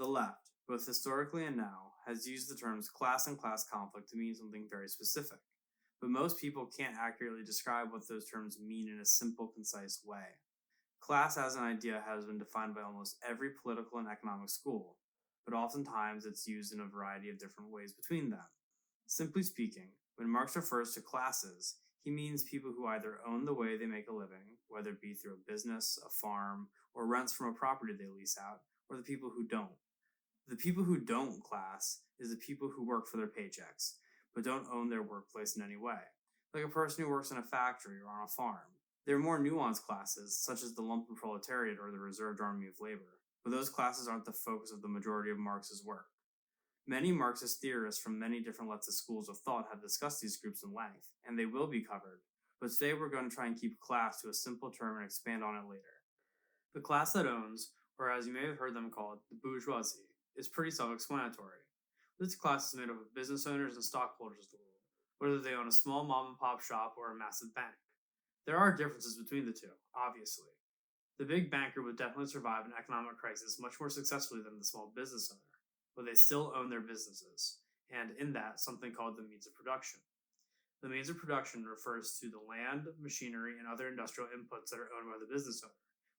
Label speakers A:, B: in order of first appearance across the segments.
A: The left, both historically and now, has used the terms class and class conflict to mean something very specific, but most people can't accurately describe what those terms mean in a simple, concise way. Class as an idea has been defined by almost every political and economic school, but oftentimes it's used in a variety of different ways between them. Simply speaking, when Marx refers to classes, he means people who either own the way they make a living, whether it be through a business, a farm, or rents from a property they lease out, or the people who don't. The people who don't class is the people who work for their paychecks, but don't own their workplace in any way, like a person who works in a factory or on a farm. There are more nuanced classes, such as the lumpen proletariat or the reserved army of labor, but those classes aren't the focus of the majority of Marx's work. Many Marxist theorists from many different leftist schools of thought have discussed these groups in length, and they will be covered, but today we're going to try and keep class to a simple term and expand on it later. The class that owns, or as you may have heard them called, the bourgeoisie, is pretty self-explanatory. This class is made up of business owners and stockholders of the world, whether they own a small mom-and-pop shop or a massive bank. There are differences between the two, obviously. The big banker would definitely survive an economic crisis much more successfully than the small business owner, but they still own their businesses, and in that, something called the means of production. The means of production refers to the land, machinery, and other industrial inputs that are owned by the business owner,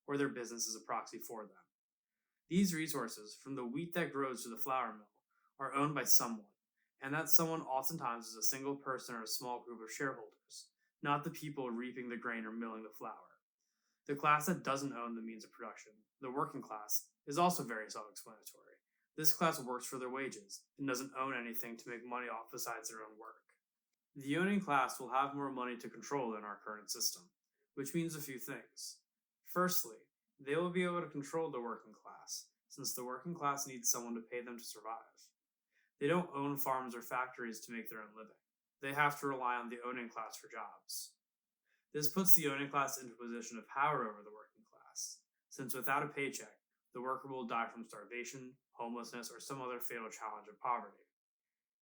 A: or their business is a proxy for them. These resources, from the wheat that grows to the flour mill, are owned by someone, and that someone oftentimes is a single person or a small group of shareholders, not the people reaping the grain or milling the flour. The class that doesn't own the means of production, the working class, is also very self-explanatory. This class works for their wages and doesn't own anything to make money off besides their own work. The owning class will have more money to control than our current system, which means a few things. Firstly, they will be able to control the working class, since the working class needs someone to pay them to survive. They don't own farms or factories to make their own living. They have to rely on the owning class for jobs. This puts the owning class into a position of power over the working class, since without a paycheck, the worker will die from starvation, homelessness, or some other fatal challenge of poverty.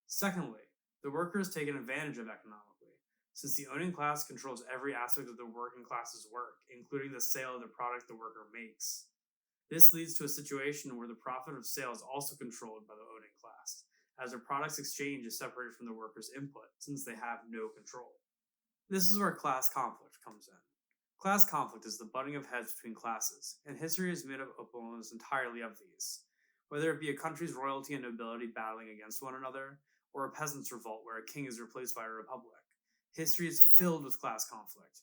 A: Secondly, the worker is taken advantage of economically, since the owning class controls every aspect of the working class's work, including the sale of the product the worker makes. This leads to a situation where the profit of sale is also controlled by the owning class, as their product's exchange is separated from the worker's input, since they have no control. This is where class conflict comes in. Class conflict is the butting of heads between classes, and history is made up almost entirely of these. Whether it be a country's royalty and nobility battling against one another, or a peasant's revolt where a king is replaced by a republic, history is filled with class conflict.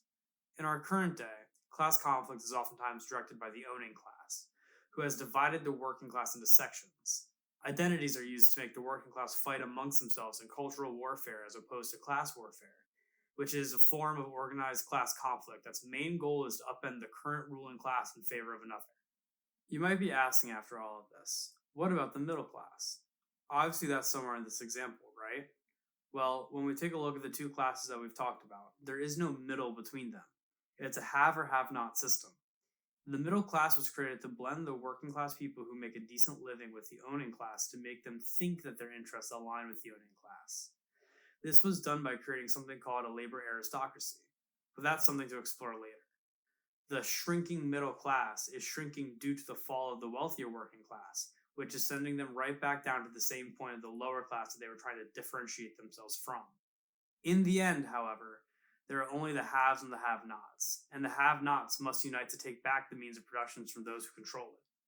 A: In our current day, class conflict is oftentimes directed by the owning class, who has divided the working class into sections. Identities are used to make the working class fight amongst themselves in cultural warfare as opposed to class warfare, which is a form of organized class conflict that's main goal is to upend the current ruling class in favor of another. You might be asking after all of this, what about the middle class? Obviously that's somewhere in this example, right? Well, when we take a look at the two classes that we've talked about, there is no middle between them. It's a have or have not system. The middle class was created to blend the working class people who make a decent living with the owning class to make them think that their interests align with the owning class. This was done by creating something called a labor aristocracy, but that's something to explore later. The shrinking middle class is shrinking due to the fall of the wealthier working class, which is sending them right back down to the same point of the lower class that they were trying to differentiate themselves from. In the end, however, there are only the haves and the have-nots, and the have-nots must unite to take back the means of production from those who control it.